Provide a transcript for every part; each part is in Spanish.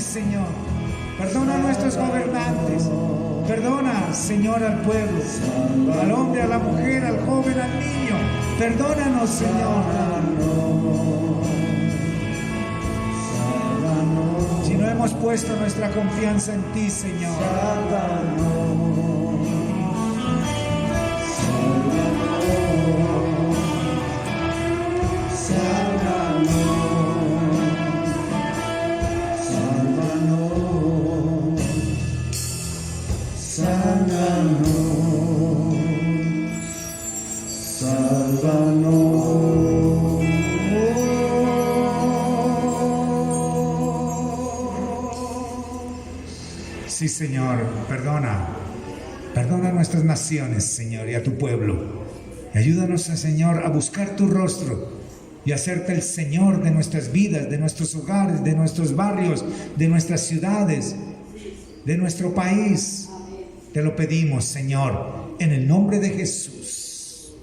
Señor, perdona a nuestros gobernantes, perdona, Señor, al pueblo, al hombre, a la mujer, al joven, al niño, perdónanos, Señor. Si no hemos puesto nuestra confianza en ti, Señor, Sálvanos, sálvanos. Sí, Señor, perdona a nuestras naciones, Señor, y a tu pueblo. Y ayúdanos, Señor, a buscar tu rostro y hacerte el Señor de nuestras vidas, de nuestros hogares, de nuestros barrios, de nuestras ciudades, de nuestro país. Te lo pedimos, Señor, en el nombre de Jesús.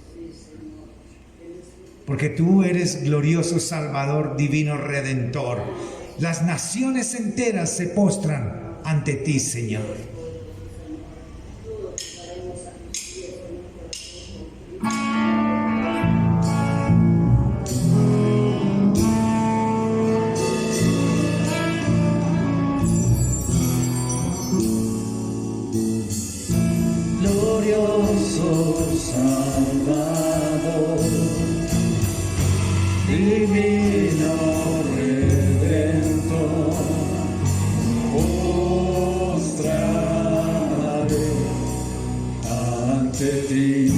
Porque tú eres glorioso Salvador, divino Redentor. Las naciones enteras se postran ante ti, Señor. Glorioso Salvador, divino Redentor, postraré ante ti.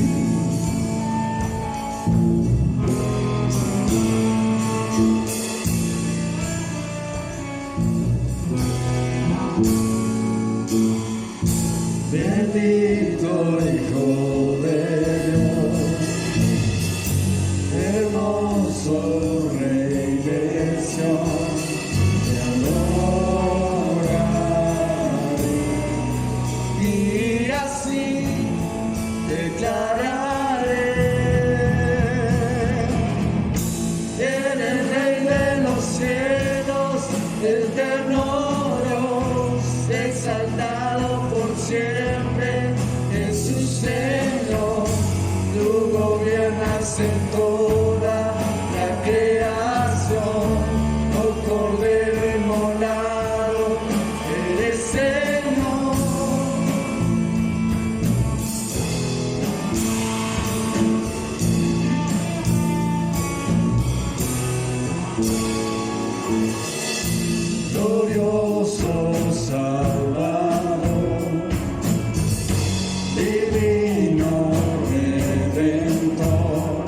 Bendito Hijo de Dios, hermoso Rey de Sion, te adoraré y así declararé: eres Rey de los cielos, eterno Dios, exaltado por siempre, Jesús Señor. Tú gobiernas en toda la creación, oh Cordero inmolado, eres Señor. Glorioso Salvador, divino Redentor,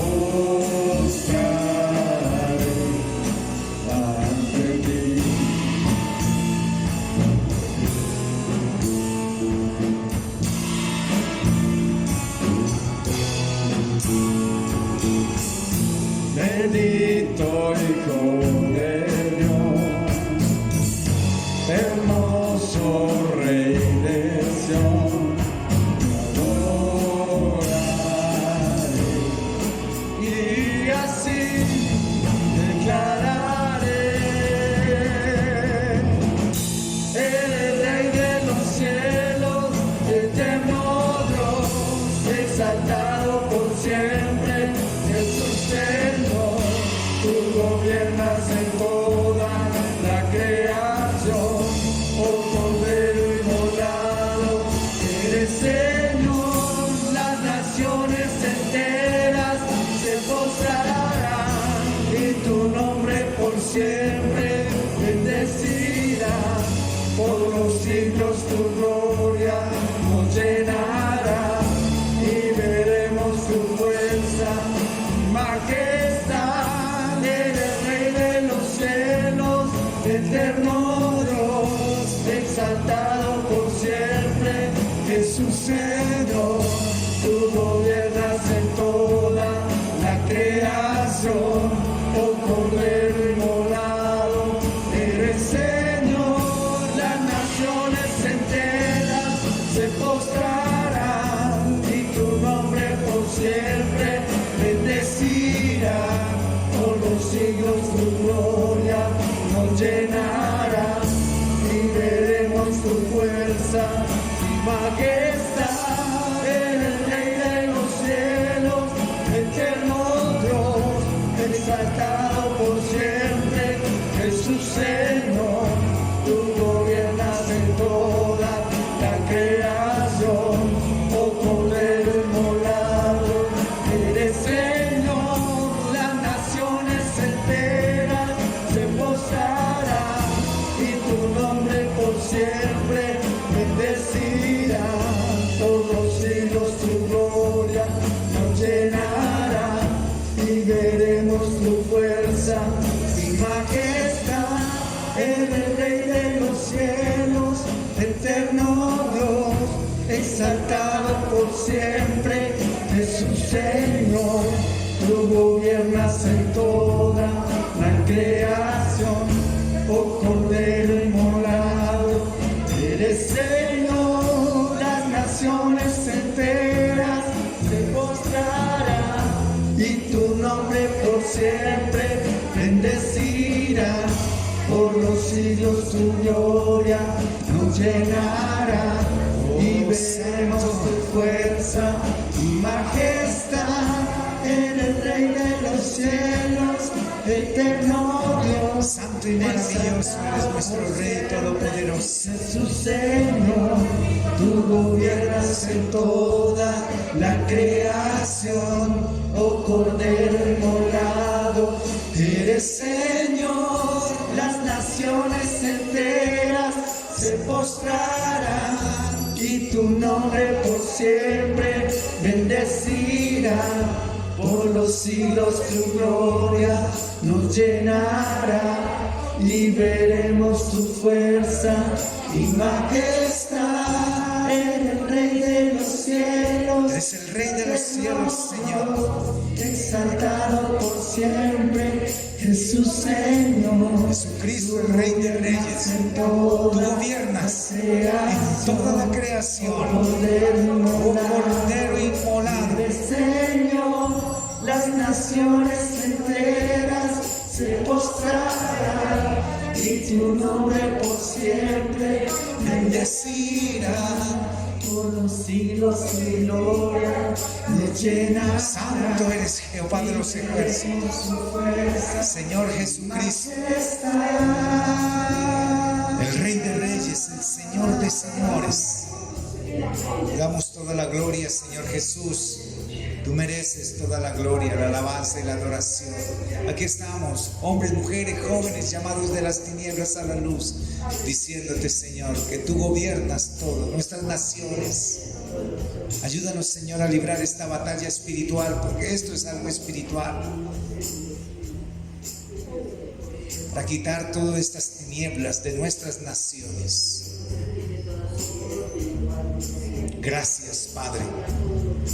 postraré ante ti. Bendito Hijo de Dios, hermoso Rey de Sion, te adoraré y así declararé: eres Rey de los cielos, eterno Dios, exaltado por siempre, Jesús Señor. Tú gobiernas en toda la creación, oh Cordero inmolado, eres Señor. Las naciones enteras se postrarán y tu nombre por siempre bendecirá. Por los siglos tu gloria nos llenará y veremos tu fuerza y majestad. Eres Rey de los cielos, eterno Dios, exaltado por siempre, Jesús Señor. Tú gobiernas en toda la creación, oh Cordero inmolado, eres Señor. Las naciones enteras se postrarán y tu nombre por siempre bendecirá. Por los siglos tu gloria nos llenará y veremos tu fuerza y majestad. Eres Rey de los cielos, eterno Dios, exaltado por siempre, Jesús Señor. Tú gobiernas en toda la creación, oh Cordero inmolado, eres Señor. Las naciones enteras se postrarán y tu nombre por siempre bendecirá. bendecirá, por los siglos tu gloria nos llenará, y veremos tu fuerza y majestad. Eres Rey de los cielos, eterno Dios, exaltado por siempre, Jesús Señor. Tú gobiernas en toda la creación, oh Cordero inmolado, eres Señor. Las naciones enteras se postrarán, y tu nombre por siempre bendecirá. Por los siglos tu gloria nos llenará, y veremos tu fuerza y majestad. Eres Rey de los cielos, eterno Dios, Santo y maravilloso eres nuestro Rey todopoderoso. Jesús Señor. Tú gobiernas en toda la creación, oh Cordero inmolado, eres Señor. Las naciones enteras se postrarán, y tu nombre por siempre bendecirá. Por los siglos tu gloria nos llenará, y veremos tu fuerza y majestad. Eres Rey de los cielos, Eres el Rey de los cielos, Señor. exaltado por siempre, Jesús Señor. Jesucristo, el Rey de Reyes. Tú gobiernas en toda la creación, oh Cordero inmolado. Señor, las naciones enteras se postrarán, y tu nombre por siempre bendecirá. Por los siglos tu gloria nos llenará. Santo eres Jehová de los ejércitos, Señor Jesucristo, el Rey de Reyes, el Señor de señores. Te damos toda la gloria, Señor Jesús. Tú mereces toda la gloria, la alabanza y la adoración. Aquí estamos, hombres, mujeres, jóvenes, llamados de las tinieblas a la luz, diciéndote, Señor, que tú gobiernas todo, nuestras naciones. Ayúdanos, Señor, a librar esta batalla espiritual, porque esto es algo espiritual. Para quitar todas estas tinieblas de nuestras naciones. Gracias, Padre.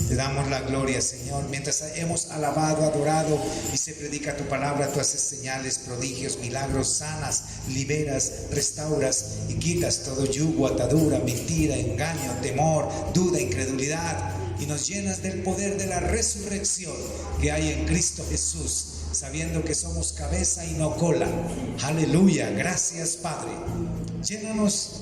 Te damos la gloria, Señor. Mientras hemos alabado, adorado y se predica tu palabra, tú haces señales, prodigios, milagros, sanas, liberas, restauras y quitas todo yugo, atadura, mentira, engaño, temor, duda, incredulidad, y nos llenas del poder de la resurrección que hay en Cristo Jesús, sabiendo que somos cabeza y no cola. Aleluya. Gracias, Padre. Llénanos.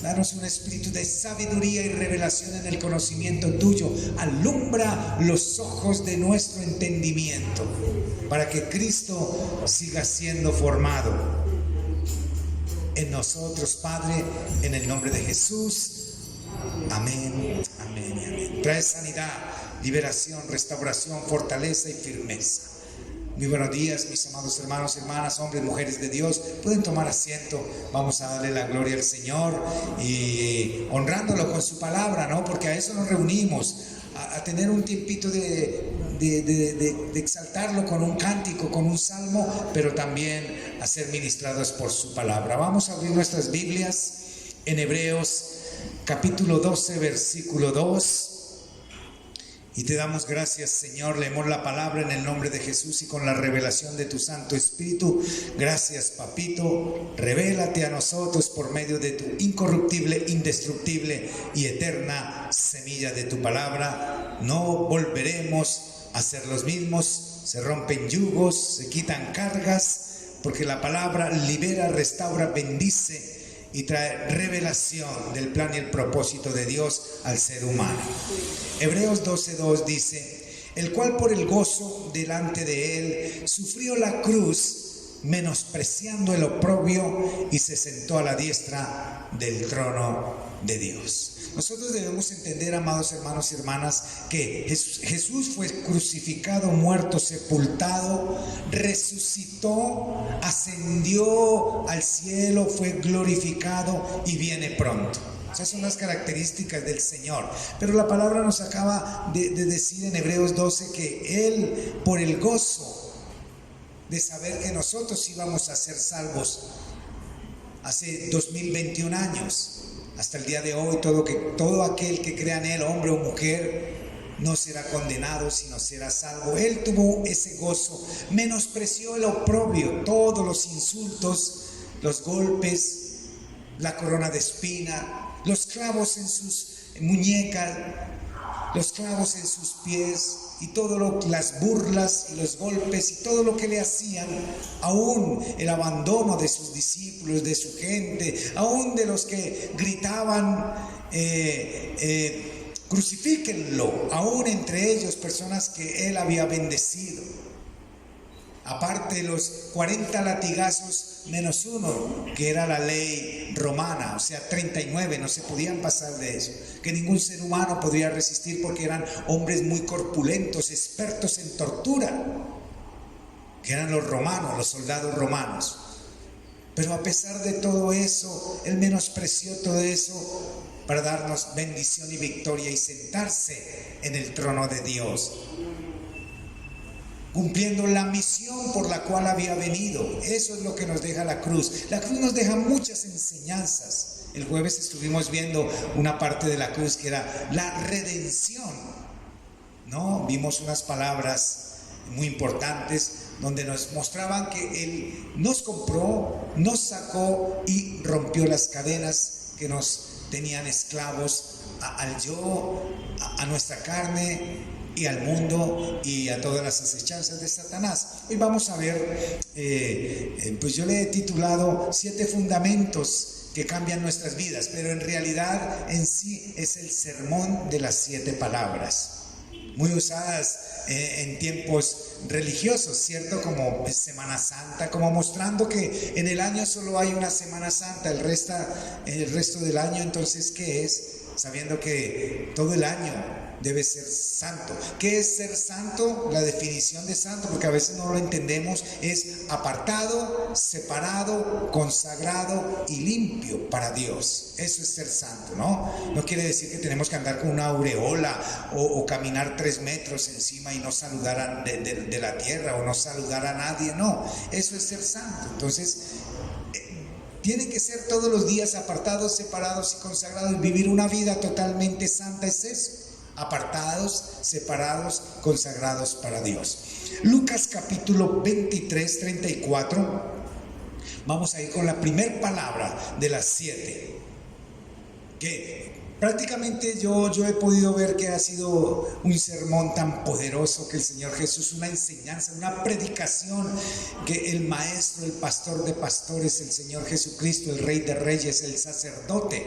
Danos un espíritu de sabiduría y revelación en el conocimiento tuyo. Alumbra los ojos de nuestro entendimiento para que Cristo siga siendo formado en nosotros, Padre, en el nombre de Jesús. Amén, amén y amén. Trae sanidad, liberación, restauración, fortaleza y firmeza. Muy buenos días, mis amados hermanos, hermanas, hombres, mujeres de Dios. Pueden tomar asiento. Vamos a darle la gloria al Señor y honrándolo con su palabra, ¿no? Porque a eso nos reunimos, a tener un tiempito de exaltarlo con un cántico, con un salmo, pero también a ser ministrados por su palabra. Vamos a abrir nuestras Biblias en Hebreos capítulo 12, versículo 2. Y te damos gracias, Señor. Leemos la palabra en el nombre de Jesús y con la revelación de tu Santo Espíritu. Gracias, Papito. Revélate a nosotros por medio de tu incorruptible, indestructible y eterna semilla de tu palabra. No volveremos a ser los mismos. Se rompen yugos, se quitan cargas, porque la palabra libera, restaura, bendice y trae revelación del plan y el propósito de Dios al ser humano. Hebreos 12:2 dice: el cual por el gozo delante de él sufrió la cruz, menospreciando el oprobio, y se sentó a la diestra del trono de Dios. Nosotros debemos entender, amados hermanos y hermanas, que Jesús fue crucificado, muerto, sepultado, resucitó, ascendió al cielo, fue glorificado y viene pronto. Esas son las características del Señor. Pero la palabra nos acaba de decir en Hebreos 12 que Él, por el gozo de saber que nosotros íbamos a ser salvos hace 2021 años, hasta el día de hoy, todo aquel que crea en Él, hombre o mujer, no será condenado, sino será salvo. Él tuvo ese gozo, menospreció el oprobio, todos los insultos, los golpes, la corona de espina, los clavos en sus muñecas, los clavos en sus pies, y las burlas y los golpes y todo lo que le hacían, aún el abandono de sus discípulos, de su gente, aún de los que gritaban crucifíquenlo, aún entre ellos personas que él había bendecido. Aparte de los 40 latigazos menos uno, que era la ley romana, o sea 39, no se podían pasar de eso, que ningún ser humano podría resistir porque eran hombres muy corpulentos, expertos en tortura, que eran los romanos, los soldados romanos. Pero a pesar de todo eso, él menospreció todo eso para darnos bendición y victoria y sentarse en el trono de Dios, cumpliendo la misión por la cual había venido. Eso es lo que nos deja la cruz. La cruz nos deja muchas enseñanzas. El jueves estuvimos viendo una parte de la cruz que era la redención, ¿no? Vimos unas palabras muy importantes donde nos mostraban que Él nos compró, nos sacó y rompió las cadenas que nos tenían esclavos al yo, a nuestra carne y al mundo y a todas las acechanzas de Satanás. Hoy vamos a ver, pues yo le he titulado 7 fundamentos que cambian nuestras vidas, pero en realidad en sí es el sermón de las 7 palabras, muy usadas en tiempos religiosos, ¿cierto? Como Semana Santa, como mostrando que en el año solo hay una Semana Santa, el resto del año, entonces, ¿qué es? Sabiendo que todo el año debe ser santo. ¿Qué es ser santo? La definición de santo, porque a veces no lo entendemos, es apartado, separado, consagrado y limpio para Dios. Eso es ser santo, ¿no? No quiere decir que tenemos que andar con una aureola o caminar 3 metros encima y no saludar de la tierra o no saludar a nadie, no. Eso es ser santo. Entonces, tienen que ser todos los días apartados, separados y consagrados. Vivir una vida totalmente santa es eso. Apartados, separados, consagrados para Dios. Lucas capítulo 23, 34. Vamos a ir con la primera palabra de las 7. Que prácticamente yo he podido ver que ha sido un sermón tan poderoso que el Señor Jesús, una enseñanza, una predicación que el maestro, el pastor de pastores, el Señor Jesucristo, el Rey de Reyes, el sacerdote,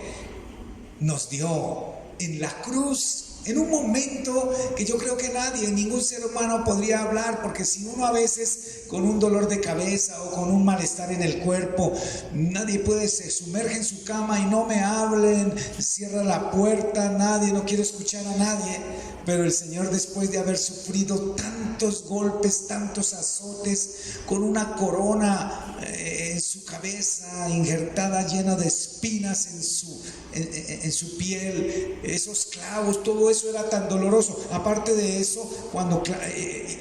nos dio en la cruz. En un momento que yo creo que ningún ser humano podría hablar, porque si uno a veces con un dolor de cabeza o con un malestar en el cuerpo, nadie puede, se sumerge en su cama y no me hablen, cierra la puerta, no quiero escuchar a nadie. Pero el Señor, después de haber sufrido tantos golpes, tantos azotes, con una corona en su cabeza injertada, llena de espinas en su piel, esos clavos, todo eso era tan doloroso. Aparte de eso, cuando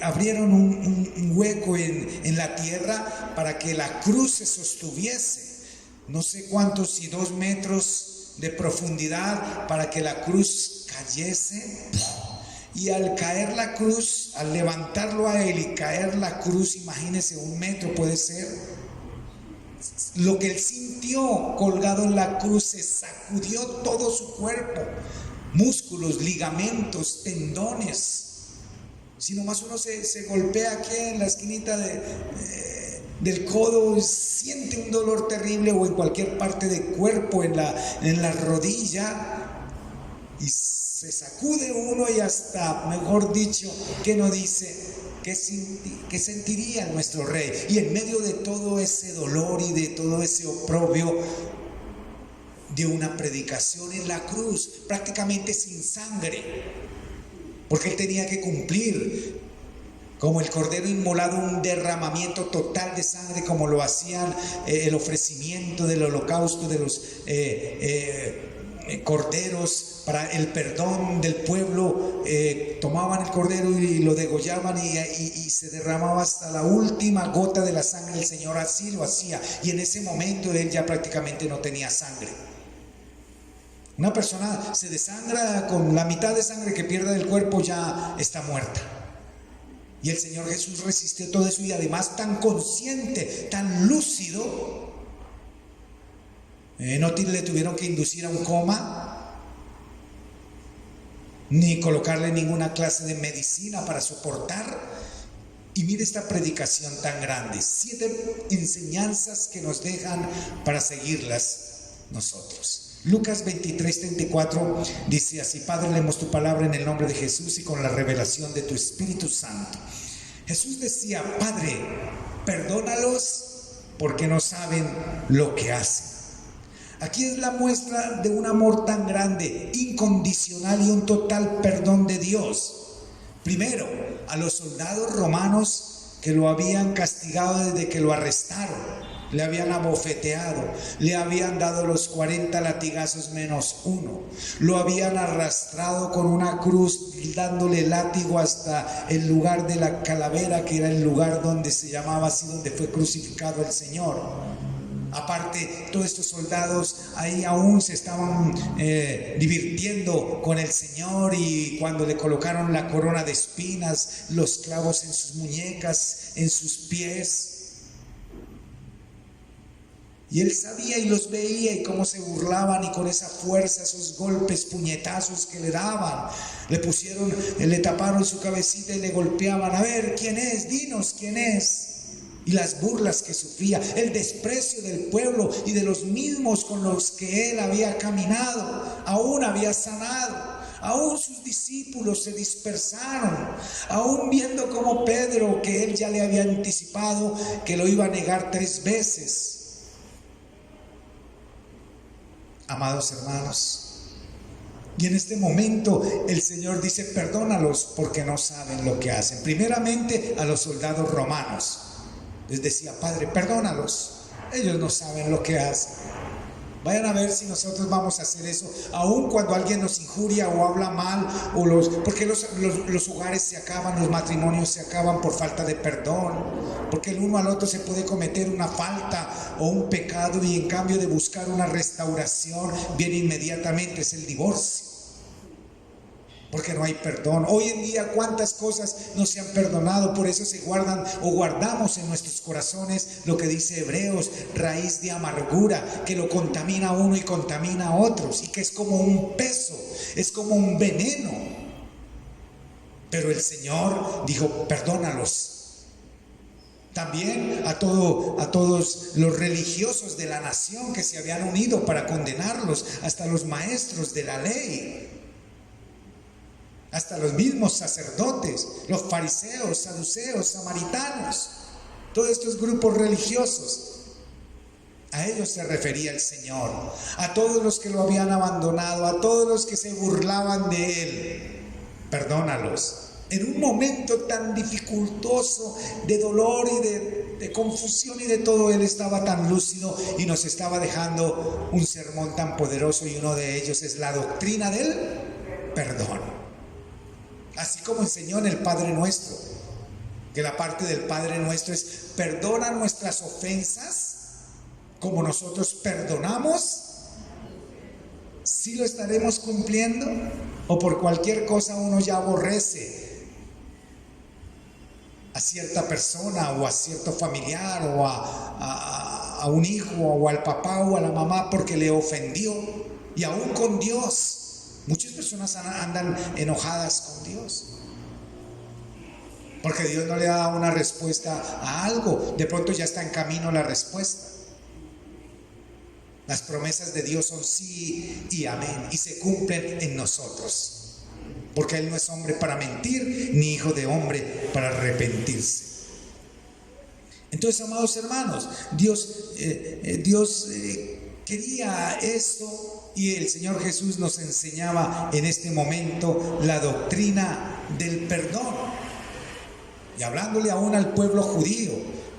abrieron un hueco en la tierra para que la cruz se sostuviese, no sé cuántos, si 2 metros de profundidad, para que la cruz cayese. Y al caer la cruz, al levantarlo a él y caer la cruz, imagínese, 1 metro puede ser, lo que él sintió colgado en la cruz, se sacudió todo su cuerpo, músculos, ligamentos, tendones. Si nomás uno se golpea aquí en la esquinita del codo, siente un dolor terrible, o en cualquier parte del cuerpo, en la rodilla, y se sacude uno y hasta, mejor dicho, ¿qué no dice? ¿Qué sentiría nuestro Rey? Y en medio de todo ese dolor y de todo ese oprobio, de una predicación en la cruz, prácticamente sin sangre, porque él tenía que cumplir como el cordero inmolado un derramamiento total de sangre, como lo hacían el ofrecimiento del holocausto de los corderos para el perdón del pueblo. Tomaban el cordero y lo degollaban y se derramaba hasta la última gota de la sangre. El Señor así lo hacía, y en ese momento Él ya prácticamente no tenía sangre. Una persona se desangra, con la mitad de sangre que pierde del cuerpo ya está muerta. Y el Señor Jesús resistió todo eso, y además tan consciente, tan lúcido. No le tuvieron que inducir a un coma, ni colocarle ninguna clase de medicina para soportar. Y mire esta predicación tan grande, 7 enseñanzas que nos dejan para seguirlas nosotros. Lucas 23:34 dice así: Padre, leemos tu palabra en el nombre de Jesús y con la revelación de tu Espíritu Santo. Jesús decía: Padre, perdónalos porque no saben lo que hacen. Aquí es la muestra de un amor tan grande, incondicional, y un total perdón de Dios. Primero, a los soldados romanos que lo habían castigado desde que lo arrestaron. Le habían abofeteado, le habían dado los 40 latigazos menos uno, lo habían arrastrado con una cruz, dándole látigo hasta el lugar de la calavera, que era el lugar donde se llamaba así, donde fue crucificado el Señor. Aparte, todos estos soldados ahí aún se estaban divirtiendo con el Señor, y cuando le colocaron la corona de espinas, los clavos en sus muñecas, en sus pies, y Él sabía y los veía, y cómo se burlaban, y con esa fuerza, esos golpes, puñetazos que le daban, le taparon su cabecita y le golpeaban. A ver, ¿quién es? Dinos quién es. Y las burlas que sufría, el desprecio del pueblo y de los mismos con los que Él había caminado, aún había sanado. Aún sus discípulos se dispersaron, aún viendo como Pedro, que Él ya le había anticipado que lo iba a negar 3 veces. Amados hermanos, y en este momento el Señor dice: perdónalos porque no saben lo que hacen. Primeramente a los soldados romanos les decía: Padre, perdónalos, ellos no saben lo que hacen. Vayan a ver si nosotros vamos a hacer eso, aun cuando alguien nos injuria o habla mal, porque los hogares se acaban, los matrimonios se acaban por falta de perdón, porque el uno al otro se puede cometer una falta o un pecado, y en cambio de buscar una restauración viene inmediatamente es el divorcio, porque no hay perdón. Hoy en día cuántas cosas no se han perdonado, por eso se guardan o guardamos en nuestros corazones lo que dice Hebreos: raíz de amargura, que lo contamina a uno y contamina a otros, y que es como un peso, es como un veneno. Pero el Señor dijo: perdónalos. También a todos los religiosos de la nación que se habían unido para condenarlos, hasta los maestros de la ley, hasta los mismos sacerdotes, los fariseos, saduceos, samaritanos, todos estos grupos religiosos. A ellos se refería el Señor, a todos los que lo habían abandonado, a todos los que se burlaban de Él. Perdónalos. En un momento tan dificultoso de dolor y de confusión y de todo, Él estaba tan lúcido y nos estaba dejando un sermón tan poderoso, y uno de ellos es la doctrina del perdón. Así como enseñó en el Padre Nuestro, que la parte del Padre Nuestro es: perdona nuestras ofensas como nosotros perdonamos. ¿Sí lo estaremos cumpliendo? ¿O por cualquier cosa uno ya aborrece a cierta persona o a cierto familiar o a un hijo o al papá o a la mamá porque le ofendió? Y aún con Dios, muchas personas andan enojadas con Dios porque Dios no le da una respuesta a algo. De pronto ya está en camino la respuesta. Las promesas de Dios son sí y amén, y se cumplen en nosotros, porque Él no es hombre para mentir, ni hijo de hombre para arrepentirse. Entonces, amados hermanos, Dios quería esto, y el Señor Jesús nos enseñaba en este momento la doctrina del perdón, y hablándole aún al pueblo judío,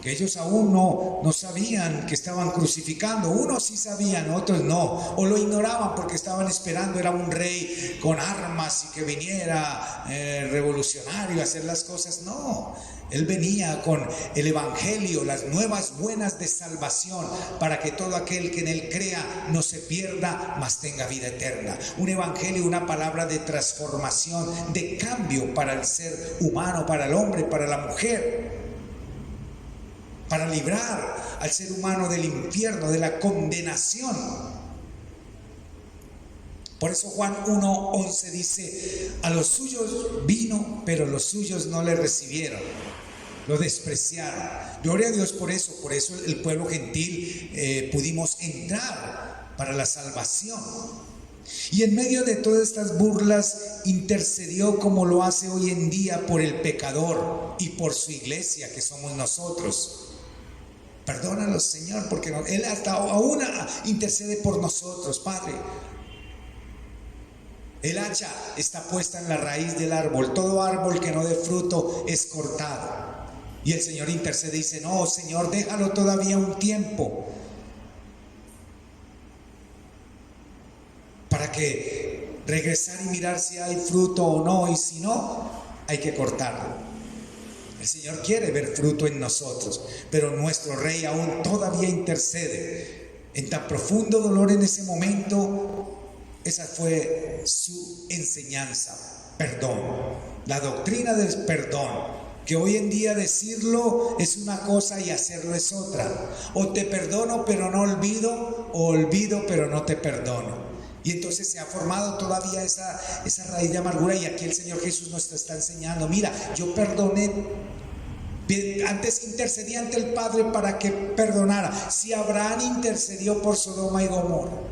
porque ellos aún no sabían que estaban crucificando. Unos sí sabían, otros no, o lo ignoraban porque estaban esperando, era un rey con armas y que viniera revolucionario a hacer las cosas. No, él venía con el evangelio, las nuevas buenas de salvación, para que todo aquel que en él crea no se pierda, mas tenga vida eterna. Un evangelio, una palabra de transformación, de cambio para el ser humano, para el hombre, para la mujer, para librar al ser humano del infierno, de la condenación. Por eso Juan 1:11 dice: a los suyos vino, pero los suyos no le recibieron, lo despreciaron. Gloria a Dios por eso el pueblo gentil pudimos entrar para la salvación. Y en medio de todas estas burlas intercedió, como lo hace hoy en día, por el pecador y por su iglesia, que somos nosotros. Perdónalos, Señor, porque Él hasta aún intercede por nosotros. Padre, el hacha está puesta en la raíz del árbol. Todo árbol que no dé fruto es cortado. Y el Señor intercede y dice: no, Señor, déjalo todavía un tiempo, para que regresar y mirar si hay fruto o no, y si no, hay que cortarlo. El Señor quiere ver fruto en nosotros, pero nuestro Rey aún todavía intercede. En tan profundo dolor en ese momento, esa fue su enseñanza: perdón, la doctrina del perdón. Que hoy en día decirlo es una cosa y hacerlo es otra. O te perdono pero no olvido, o olvido pero no te perdono. Y entonces se ha formado todavía esa raíz de amargura. Y aquí el Señor Jesús nos está enseñando: mira, yo perdoné, antes intercedí ante el Padre para que perdonara. Si Abraham intercedió por Sodoma y Gomorra,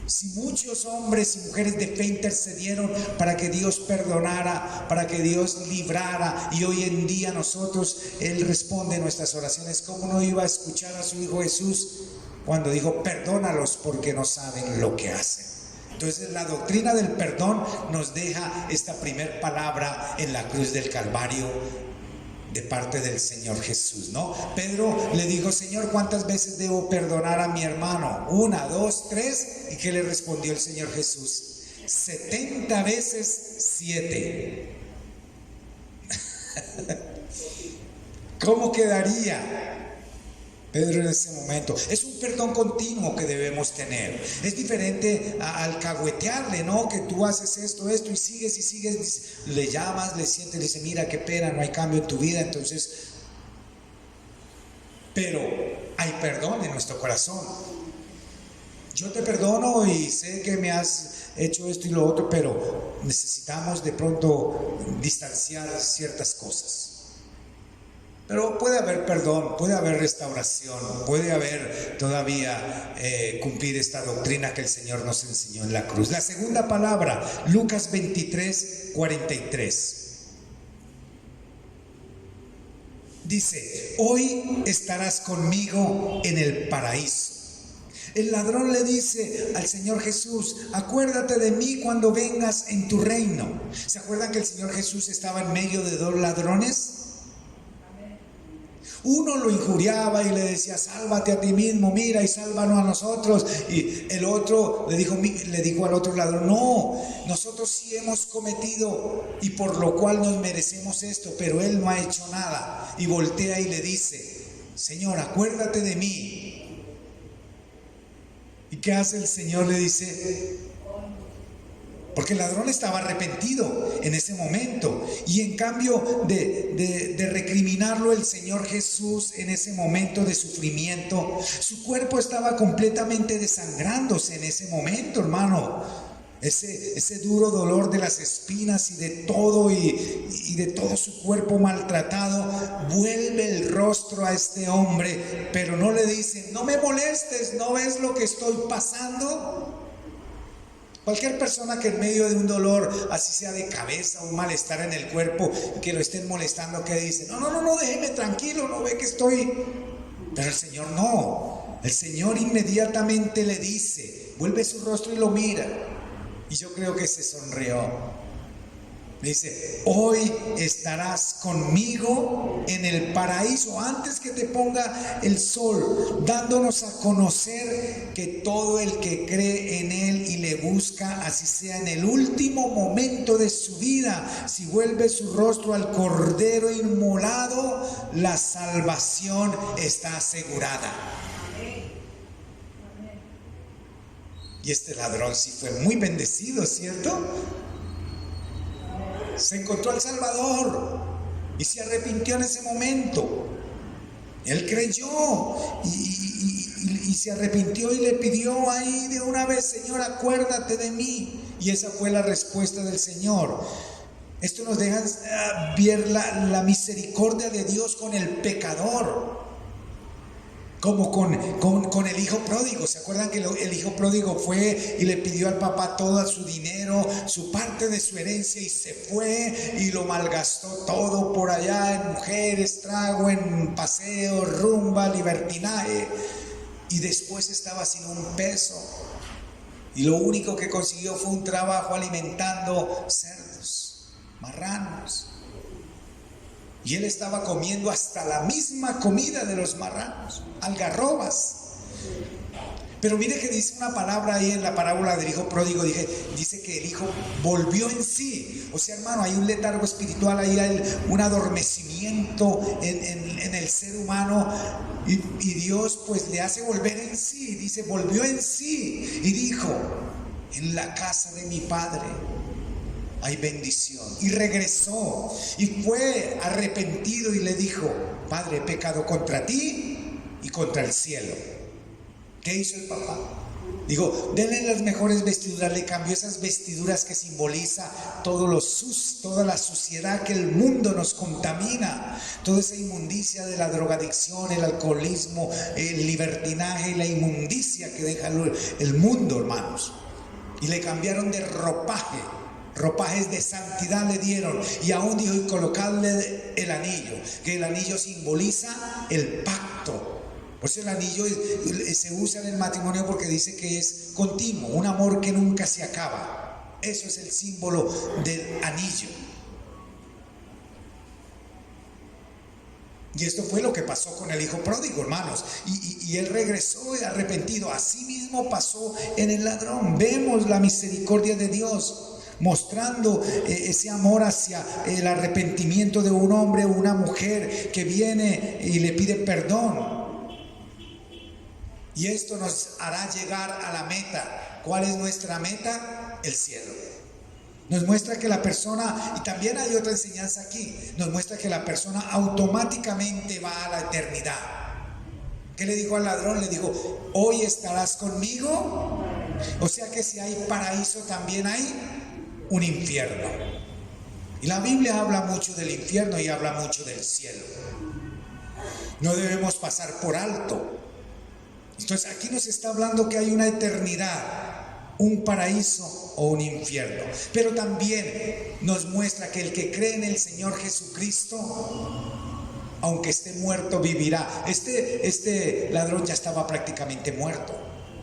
si muchos hombres y mujeres de fe intercedieron para que Dios perdonara, para que Dios librara, y hoy en día nosotros, Él responde nuestras oraciones, ¿cómo no iba a escuchar a su Hijo Jesús cuando dijo: perdónalos porque no saben lo que hacen? Entonces la doctrina del perdón nos deja esta primer palabra en la cruz del Calvario de parte del Señor Jesús, ¿no? Pedro le dijo: Señor, ¿cuántas veces debo perdonar a mi hermano? 1, 2, 3. ¿Y qué le respondió el Señor Jesús? 70 veces 7. ¿Cómo quedaría Pedro en ese momento? Es un perdón continuo que debemos tener. Es diferente al cahuetearle, ¿no? Que tú haces esto y sigues, le llamas, le sientes, le dices: mira, qué pena, no hay cambio en tu vida. Entonces, pero hay perdón en nuestro corazón. Yo te perdono y sé que me has hecho esto y lo otro, pero necesitamos de pronto distanciar ciertas cosas. Pero puede haber perdón, puede haber restauración, puede haber todavía cumplir esta doctrina que el Señor nos enseñó en la cruz. La segunda palabra, Lucas 23:43. Dice: hoy estarás conmigo en el paraíso. El ladrón le dice al Señor Jesús: acuérdate de mí cuando vengas en tu reino. ¿Se acuerdan que el Señor Jesús estaba en medio de dos ladrones? Uno lo injuriaba y le decía: sálvate a ti mismo, mira, y sálvanos a nosotros. Y el otro le dijo al otro ladrón: no, nosotros sí hemos cometido y por lo cual nos merecemos esto, pero él no ha hecho nada. Y voltea y le dice: Señor, acuérdate de mí. ¿Y qué hace el Señor? Le dice, porque el ladrón estaba arrepentido en ese momento, y en cambio de recriminarlo, el Señor Jesús en ese momento de sufrimiento, su cuerpo estaba completamente desangrándose en ese momento, hermano. Ese duro dolor de las espinas y de todo, y de todo su cuerpo maltratado, vuelve el rostro a este hombre, pero no le dice: no me molestes, ¿no ves lo que estoy pasando? Cualquier persona que en medio de un dolor, así sea de cabeza, un malestar en el cuerpo, que lo estén molestando, que dice: no, déjeme tranquilo, no ve que estoy... Pero el Señor no. El Señor inmediatamente le dice, vuelve su rostro y lo mira. Y yo creo que se sonrió. Le dice, hoy estarás conmigo en el paraíso antes que te ponga el sol, dándonos a conocer que todo el que cree en Él y le busca, así sea en el último momento de su vida, si vuelve su rostro al Cordero inmolado, la salvación está asegurada. Y este ladrón sí fue muy bendecido, ¿cierto? Se encontró al Salvador y se arrepintió en ese momento. Él creyó y se arrepintió y le pidió ahí de una vez, Señor, acuérdate de mí. Y esa fue la respuesta del Señor. Esto nos deja ver la misericordia de Dios con el pecador. Como con el hijo pródigo. ¿Se acuerdan que el hijo pródigo fue y le pidió al papá todo su dinero, su parte de su herencia, y se fue y lo malgastó todo por allá en mujeres, trago, en paseo, rumba, libertinaje, y después estaba sin un peso y lo único que consiguió fue un trabajo alimentando cerdos, marranos, y él estaba comiendo hasta la misma comida de los marranos, algarrobas. Pero mire que dice una palabra ahí en la parábola del hijo pródigo, dice que el hijo volvió en sí. O sea, hermano, hay un letargo espiritual ahí, hay un adormecimiento en el ser humano, y Dios pues le hace volver en sí. Dice, volvió en sí y dijo, en la casa de mi padre hay bendición. Y regresó y fue arrepentido y le dijo, Padre, he pecado contra ti y contra el cielo. ¿Qué hizo el papá? Digo, denle las mejores vestiduras. Le cambió esas vestiduras que simboliza toda la suciedad que el mundo nos contamina, toda esa inmundicia de la drogadicción, el alcoholismo, el libertinaje y la inmundicia que deja el mundo, hermanos. Y le cambiaron de ropajes de santidad le dieron, y aún dijo, y colocarle el anillo, que el anillo simboliza el pacto. Por eso el anillo se usa en el matrimonio, porque dice que es continuo, un amor que nunca se acaba. Eso es el símbolo del anillo. Y esto fue lo que pasó con el hijo pródigo, hermanos. Y él regresó arrepentido. Así mismo pasó en el ladrón. Vemos la misericordia de Dios, mostrando ese amor hacia el arrepentimiento de un hombre o una mujer que viene y le pide perdón. Y esto nos hará llegar a la meta. ¿Cuál es nuestra meta? El cielo. Nos muestra que la persona, y también hay otra enseñanza aquí, nos muestra que la persona automáticamente va a la eternidad. ¿Qué le dijo al ladrón? Le dijo, hoy estarás conmigo. O sea que si hay paraíso, también hay un infierno. Y la Biblia habla mucho del infierno y habla mucho del cielo. No debemos pasar por alto. Entonces aquí nos está hablando que hay una eternidad, un paraíso o un infierno. Pero también nos muestra que el que cree en el Señor Jesucristo, aunque esté muerto, vivirá. Este ladrón ya estaba prácticamente muerto.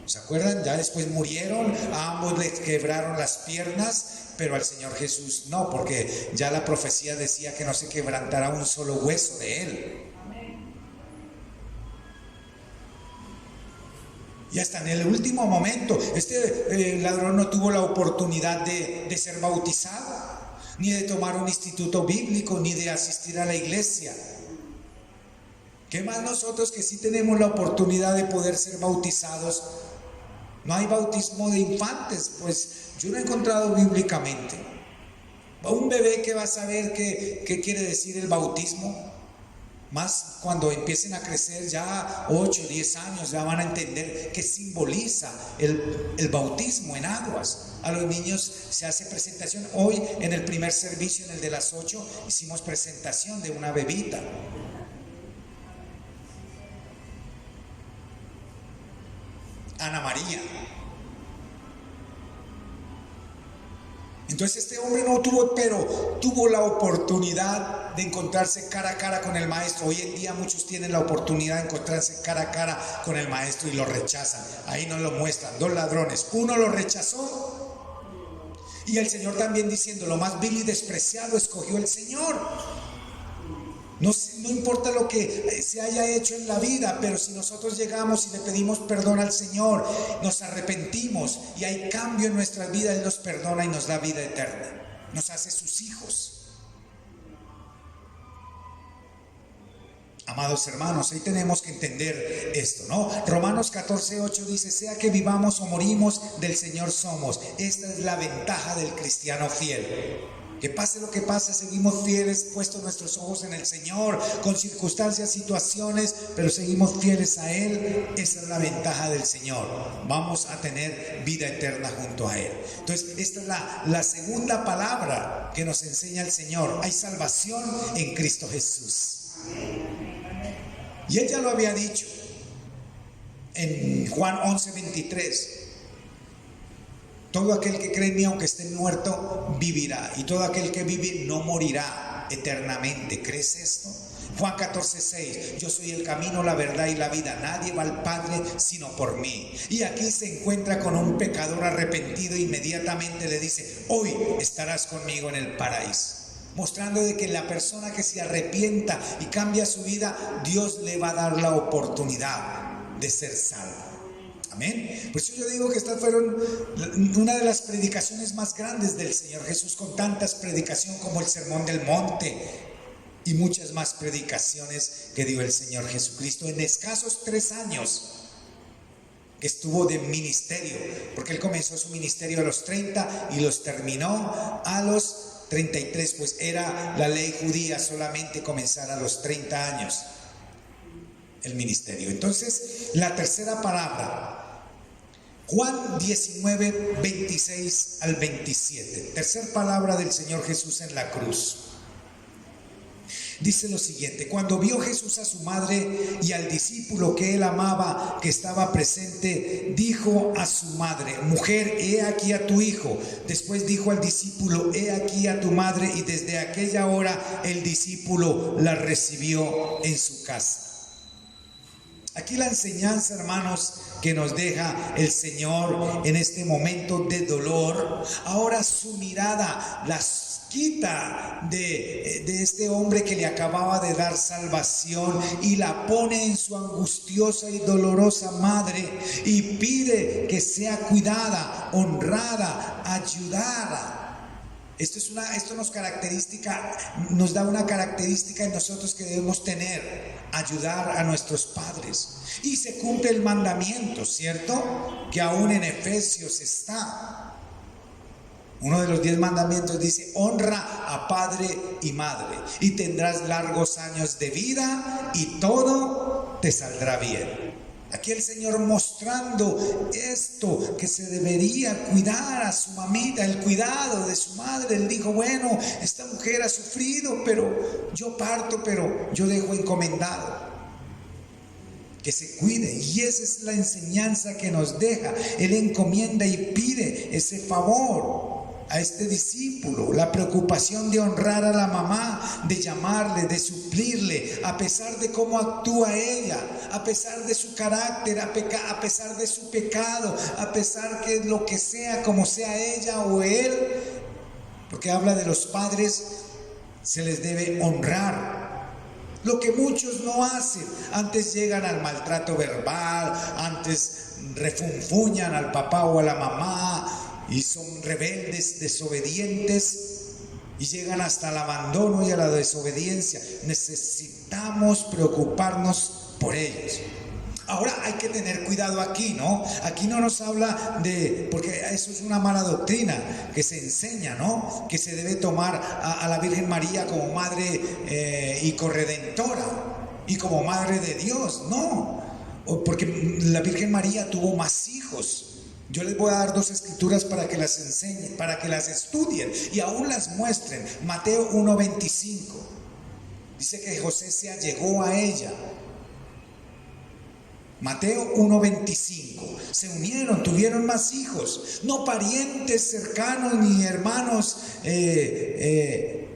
¿Se acuerdan? Ya después murieron, a ambos les quebraron las piernas, pero al Señor Jesús no, porque ya la profecía decía que no se quebrantará un solo hueso de él. Y hasta en el último momento, este ladrón no tuvo la oportunidad de ser bautizado, ni de tomar un instituto bíblico, ni de asistir a la iglesia. ¿Qué más nosotros que sí tenemos la oportunidad de poder ser bautizados? No hay bautismo de infantes, pues yo no he encontrado bíblicamente. Un bebé que va a saber qué quiere decir el bautismo. Más cuando empiecen a crecer ya 8 o 10 años, ya van a entender qué simboliza el bautismo en aguas. A los niños se hace presentación. Hoy en el primer servicio, en el de las 8, hicimos presentación de una bebita. Ana María. Entonces este hombre no tuvo, pero tuvo la oportunidad de encontrarse cara a cara con el maestro. Hoy en día muchos tienen la oportunidad de encontrarse cara a cara con el maestro y lo rechazan. Ahí nos lo muestran, 2 ladrones. Uno lo rechazó Y el Señor también diciendo, lo más vil y despreciado escogió el Señor. No importa lo que se haya hecho en la vida, pero si nosotros llegamos y le pedimos perdón al Señor, nos arrepentimos y hay cambio en nuestras vidas, Él nos perdona y nos da vida eterna, nos hace sus hijos. Amados hermanos, ahí tenemos que entender esto, ¿no? Romanos 14:8 dice, sea que vivamos o morimos, del Señor somos. Esta es la ventaja del cristiano fiel. Que pase lo que pase, seguimos fieles, puestos nuestros ojos en el Señor, con circunstancias, situaciones, pero seguimos fieles a Él. Esa es la ventaja del Señor. Vamos a tener vida eterna junto a Él. Entonces, esta es la segunda palabra que nos enseña el Señor. Hay salvación en Cristo Jesús. Y Él ya lo había dicho en Juan 11:23. Todo aquel que cree en mí, aunque esté muerto, vivirá. Y todo aquel que vive no morirá eternamente. ¿Crees esto? Juan 14:6. Yo soy el camino, la verdad y la vida. Nadie va al Padre sino por mí. Y aquí se encuentra con un pecador arrepentido. Inmediatamente le dice, hoy estarás conmigo en el paraíso. Mostrando de que la persona que se arrepienta y cambia su vida, Dios le va a dar la oportunidad de ser salvo. Amén. Por eso yo digo que estas fueron una de las predicaciones más grandes del Señor Jesús, con tantas predicaciones como el Sermón del Monte y muchas más predicaciones que dio el Señor Jesucristo en escasos 3 años que estuvo de ministerio, porque Él comenzó su ministerio a los 30 y los terminó a los 33, pues era la ley judía solamente comenzar a los 30 años el ministerio. Entonces, la tercera palabra, Juan 19, 26 al 27, tercera palabra del Señor Jesús en la cruz. Dice lo siguiente: cuando vio Jesús a su madre y al discípulo que él amaba que estaba presente, dijo a su madre: mujer, he aquí a tu hijo. Después dijo al discípulo: he aquí a tu madre. Y desde aquella hora el discípulo la recibió en su casa. Aquí la enseñanza, hermanos, que nos deja el Señor en este momento de dolor. Ahora su mirada las quita de este hombre que le acababa de dar salvación y la pone en su angustiosa y dolorosa madre y pide que sea cuidada, honrada, ayudada. Esto nos da una característica en nosotros que debemos tener: ayudar a nuestros padres. Y se cumple el mandamiento, ¿cierto? Que aún en Efesios está. Uno de los 10 mandamientos dice: honra a padre y madre, y tendrás largos años de vida y todo te saldrá bien. Aquí el Señor mostrando esto, que se debería cuidar a su mamita, el cuidado de su madre. Él dijo: bueno, esta mujer ha sufrido, pero yo parto, pero yo dejo encomendado que se cuide. Y esa es la enseñanza que nos deja. Él encomienda y pide ese favor a este discípulo, la preocupación de honrar a la mamá, de llamarle, de suplirle, a pesar de cómo actúa ella, a pesar de su carácter, a pesar de su pecado, a pesar que lo que sea, como sea ella o él, porque habla de los padres, se les debe honrar. Lo que muchos no hacen, antes llegan al maltrato verbal, antes refunfuñan al papá o a la mamá, y son rebeldes, desobedientes, y llegan hasta el abandono y a la desobediencia. Necesitamos preocuparnos por ellos. Ahora hay que tener cuidado aquí, ¿no? Aquí no nos habla porque eso es una mala doctrina que se enseña, ¿no? Que se debe tomar a la Virgen María como madre y corredentora y como madre de Dios, no. Porque la Virgen María tuvo más hijos. Yo les voy a dar 2 escrituras para que las enseñen, para que las estudien y aún las muestren. Mateo 1:25 dice que José se allegó a ella. Mateo 1:25, se unieron, tuvieron más hijos, no parientes cercanos ni hermanos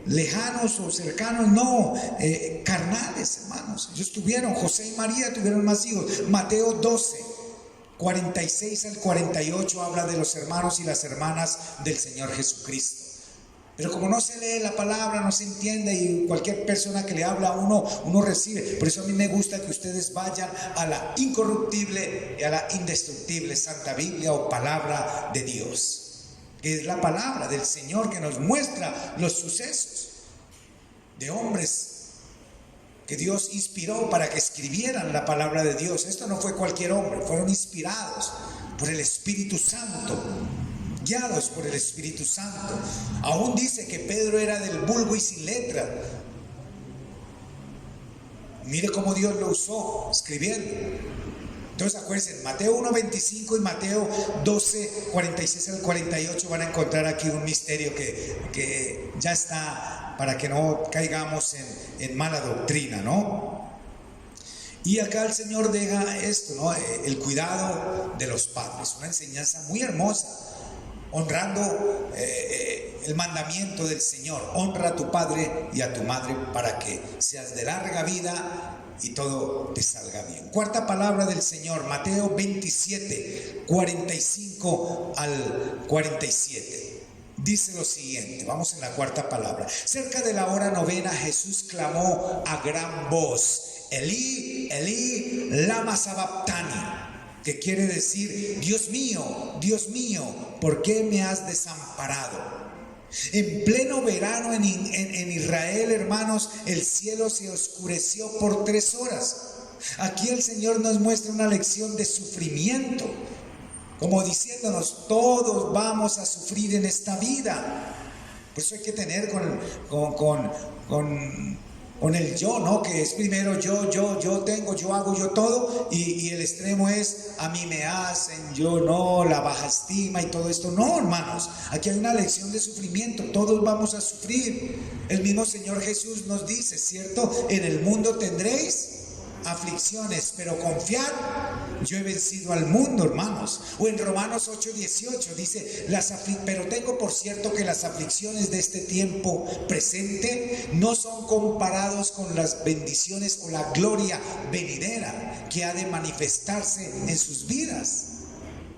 lejanos o cercanos, no, carnales, hermanos. Ellos tuvieron, José y María tuvieron más hijos. Mateo 12. 46 al 48 habla de los hermanos y las hermanas del Señor Jesucristo. Pero como no se lee la palabra, no se entiende, y cualquier persona que le habla a uno recibe. Por eso a mí me gusta que ustedes vayan a la incorruptible y a la indestructible Santa Biblia o palabra de Dios, que es la palabra del Señor que nos muestra los sucesos de hombres que Dios inspiró para que escribieran la palabra de Dios. Esto no fue cualquier hombre, fueron inspirados por el Espíritu Santo, guiados por el Espíritu Santo. Aún dice que Pedro era del vulgo y sin letra. Mire cómo Dios lo usó escribiendo. Entonces acuérdense, Mateo 1:25 y Mateo 12:46 al 48 van a encontrar aquí un misterio que ya está, para que no caigamos en mala doctrina, ¿no? Y acá el Señor deja esto, ¿no? El cuidado de los padres, una enseñanza muy hermosa, honrando el mandamiento del Señor: honra a tu padre y a tu madre para que seas de larga vida y todo te salga bien. Cuarta palabra del Señor, Mateo 27:45 al 47. Dice lo siguiente, vamos en la cuarta palabra. Cerca de la hora novena, Jesús clamó a gran voz: Elí, Elí, lama sabactani, que quiere decir: Dios mío, ¿por qué me has desamparado? En pleno verano en Israel, hermanos, el cielo se oscureció por 3 horas. Aquí el Señor nos muestra una lección de sufrimiento, como diciéndonos: todos vamos a sufrir en esta vida. Por eso hay que tener con el yo, ¿no? Que es primero yo tengo, yo hago, yo todo, y el extremo es: a mí me hacen, yo no, la baja estima y todo esto. No, hermanos, aquí hay una lección de sufrimiento, todos vamos a sufrir. El mismo Señor Jesús nos dice, ¿cierto? En el mundo tendréis aflicciones, pero confiad, yo he vencido al mundo, hermanos. O en Romanos 8:18 dice: pero tengo por cierto que las aflicciones de este tiempo presente no son comparados con las bendiciones o la gloria venidera que ha de manifestarse en sus vidas.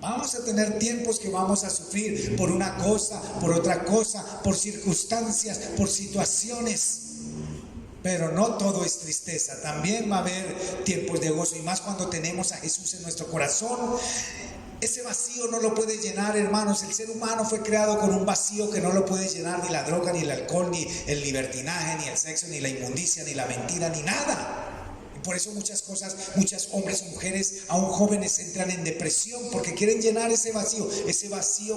Vamos a tener tiempos que vamos a sufrir por una cosa, por otra cosa, por circunstancias, por situaciones. Pero no todo es tristeza, también va a haber tiempos de gozo, y más cuando tenemos a Jesús en nuestro corazón. Ese vacío no lo puede llenar, hermanos. El ser humano fue creado con un vacío que no lo puede llenar ni la droga, ni el alcohol, ni el libertinaje, ni el sexo, ni la inmundicia, ni la mentira, ni nada. Y por eso muchos hombres o mujeres, aún jóvenes, entran en depresión, porque quieren llenar ese vacío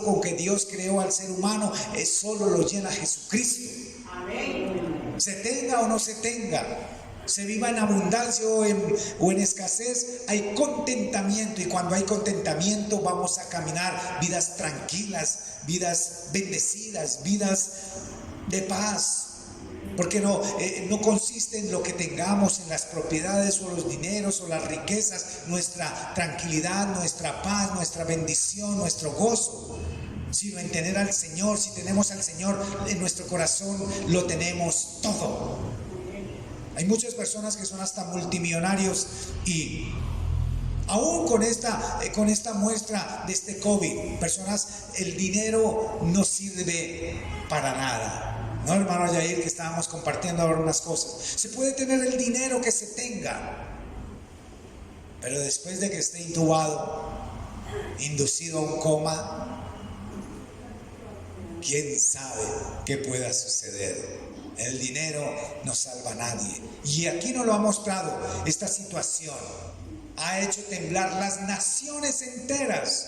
con que Dios creó al ser humano. Solo lo llena Jesucristo. Amén. Se tenga o no se tenga, se viva en abundancia o en escasez, hay contentamiento. Y cuando hay contentamiento vamos a caminar vidas tranquilas, vidas bendecidas, vidas de paz. Porque no consiste en lo que tengamos, en las propiedades o los dineros o las riquezas, nuestra tranquilidad, nuestra paz, nuestra bendición, nuestro gozo, sino en tener al Señor. Si tenemos al Señor en nuestro corazón, lo tenemos todo. Hay muchas personas que son hasta multimillonarios, y aún con esta muestra de este COVID, personas, el dinero no sirve para nada, ¿no, hermano Yair? Que estábamos compartiendo ahora unas cosas. Se puede tener el dinero que se tenga, pero después de que esté intubado, inducido a un coma, ¿quién sabe qué pueda suceder? El dinero no salva a nadie. Y aquí nos lo ha mostrado. Esta situación ha hecho temblar las naciones enteras.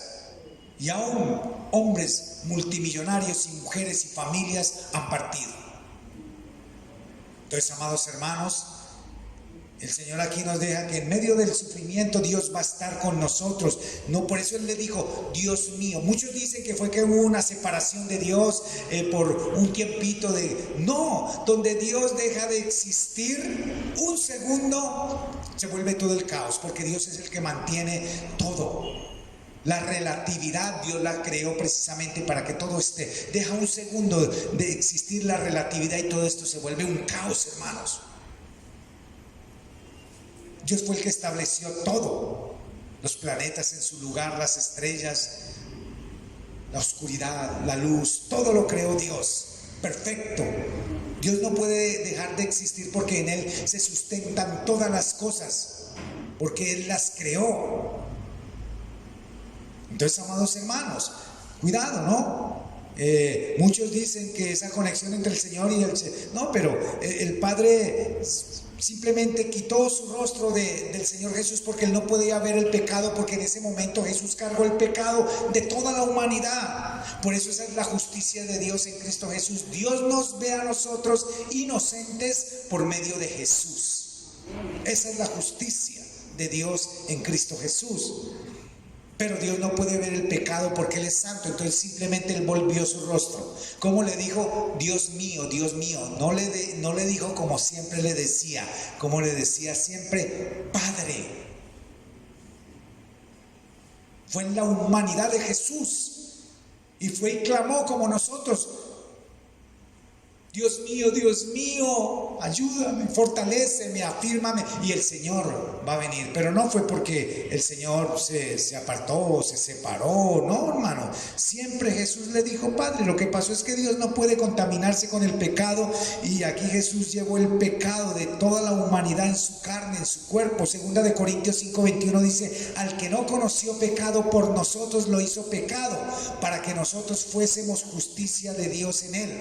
Y aún hombres multimillonarios y mujeres y familias han partido. Entonces, amados hermanos, el Señor aquí nos deja que en medio del sufrimiento Dios va a estar con nosotros. No, por eso Él le dijo: Dios mío. Muchos dicen que fue que hubo una separación de Dios por un tiempito No, donde Dios deja de existir un segundo, se vuelve todo el caos, porque Dios es el que mantiene todo. La relatividad Dios la creó precisamente para que todo esté. Deja un segundo de existir la relatividad y todo esto se vuelve un caos, hermanos. Dios fue el que estableció todo. los planetas en su lugar, las estrellas, la oscuridad, la luz, todo lo creó Dios, perfecto. Dios no puede dejar de existir porque en Él se sustentan todas las cosas, porque Él las creó. Entonces, amados hermanos, cuidado, ¿no? Muchos dicen que esa conexión entre el Señor y no, pero el Padre simplemente quitó su rostro del Señor Jesús porque Él no podía ver el pecado, porque en ese momento Jesús cargó el pecado de toda la humanidad. Por eso esa es la justicia de Dios en Cristo Jesús. Dios nos ve a nosotros inocentes por medio de Jesús. Esa es la justicia de Dios en Cristo Jesús. Pero Dios no puede ver el pecado porque Él es santo. Entonces simplemente Él volvió su rostro. ¿Cómo le dijo? Dios mío, Dios mío. No le dijo como siempre le decía. Como le decía siempre, Padre. Fue en la humanidad de Jesús. Y fue y clamó como nosotros. Dios mío, ayúdame, fortaléceme, afírmame. Y el Señor va a venir. Pero no fue porque el Señor se apartó, se separó. No, hermano. Siempre Jesús le dijo, Padre. Lo que pasó es que Dios no puede contaminarse con el pecado. Y aquí Jesús llevó el pecado de toda la humanidad en su carne, en su cuerpo. Segunda de Corintios 5:21 dice, al que no conoció pecado, por nosotros lo hizo pecado, para que nosotros fuésemos justicia de Dios en él.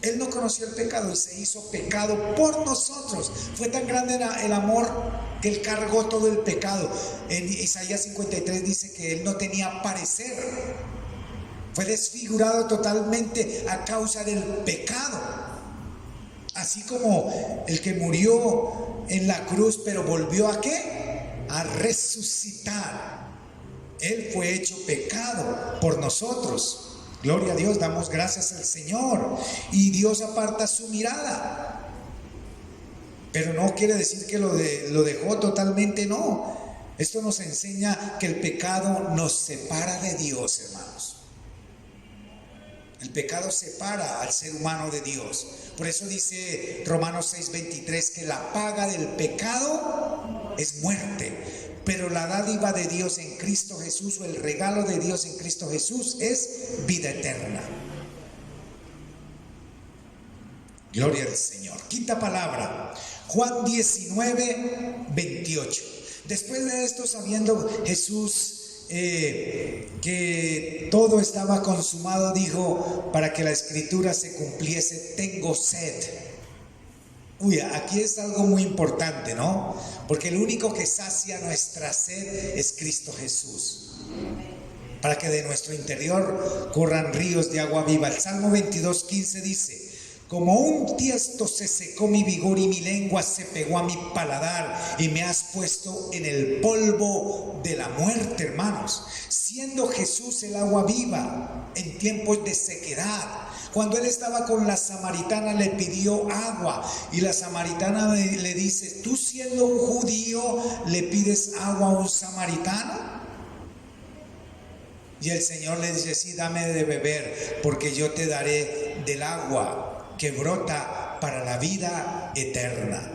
Él no conoció el pecado y se hizo pecado por nosotros. Fue tan grande el amor que Él cargó todo el pecado. En Isaías 53 dice que Él no tenía parecer. Fue desfigurado totalmente a causa del pecado. Así como el que murió en la cruz, pero volvió ¿a qué? A resucitar. Él fue hecho pecado por nosotros. Gloria a Dios, damos gracias al Señor. Y Dios aparta su mirada. Pero no quiere decir que lo dejó totalmente, no. Esto nos enseña que el pecado nos separa de Dios, hermanos. El pecado separa al ser humano de Dios. Por eso dice Romanos 6:23 que la paga del pecado es muerte. Pero la dádiva de Dios en Cristo Jesús, o el regalo de Dios en Cristo Jesús, es vida eterna. Gloria al Señor. Quinta palabra, Juan 19:28. Después de esto, sabiendo Jesús que todo estaba consumado, dijo, para que la escritura se cumpliese, tengo sed. Uy, aquí es algo muy importante, ¿no? Porque el único que sacia nuestra sed es Cristo Jesús. Para que de nuestro interior corran ríos de agua viva. El Salmo 22:15 dice, como un tiesto se secó mi vigor y mi lengua se pegó a mi paladar, y me has puesto en el polvo de la muerte, hermanos. Siendo Jesús el agua viva en tiempos de sequedad. Cuando Él estaba con la samaritana le pidió agua y la samaritana le dice, ¿tú siendo un judío le pides agua a un samaritano? Y el Señor le dice, sí, dame de beber, porque yo te daré del agua que brota para la vida eterna.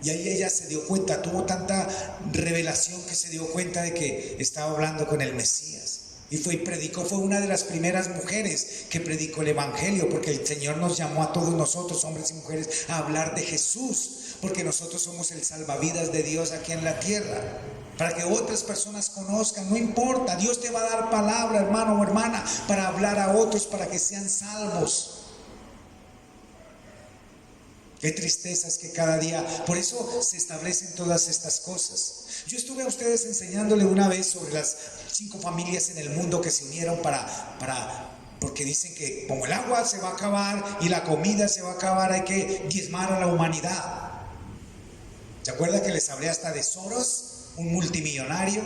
Y ahí ella se dio cuenta, tuvo tanta revelación que se dio cuenta de que estaba hablando con el Mesías. Y fue y predicó, fue una de las primeras mujeres que predicó el Evangelio, porque el Señor nos llamó a todos nosotros, hombres y mujeres, a hablar de Jesús, porque nosotros somos el salvavidas de Dios aquí en la tierra, para que otras personas conozcan. No importa, Dios te va a dar palabra, hermano o hermana, para hablar a otros, para que sean salvos. Qué tristeza es que cada día, por eso se establecen todas estas cosas. Yo estuve a ustedes enseñándole una vez sobre las 5 familias en el mundo que se unieron porque dicen que como el agua se va a acabar y la comida se va a acabar, hay que diezmar a la humanidad. ¿Se acuerdan que les hablé hasta de Soros? Un multimillonario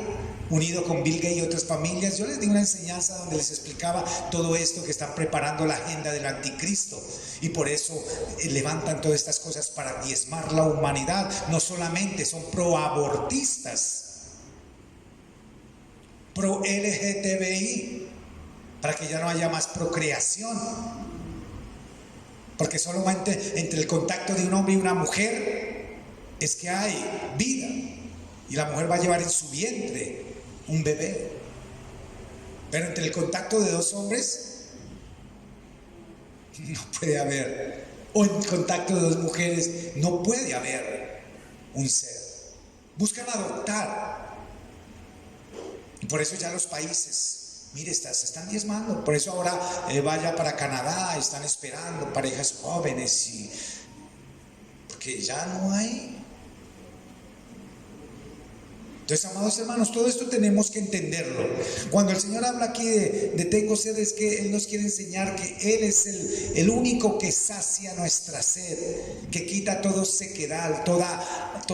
unido con Bill Gates y otras familias. Yo les di una enseñanza donde les explicaba todo esto, que están preparando la agenda del anticristo, y por eso levantan todas estas cosas para diezmar la humanidad. No solamente son proabortistas, pro LGTBI, para que ya no haya más procreación, porque solamente entre el contacto de un hombre y una mujer es que hay vida. y la mujer va a llevar en su vientre un bebé. Pero entre el contacto de dos hombres no puede haber, o en contacto de dos mujeres no puede haber un ser. Buscan adoptar. Y por eso ya los países, mire, se están diezmando. Por eso ahora vaya para Canadá, están esperando parejas jóvenes, porque ya no hay. Entonces, amados hermanos, todo esto tenemos que entenderlo. Cuando el Señor habla aquí de tengo sed, es que Él nos quiere enseñar que Él es el único que sacia nuestra sed, que quita toda sequedad, toda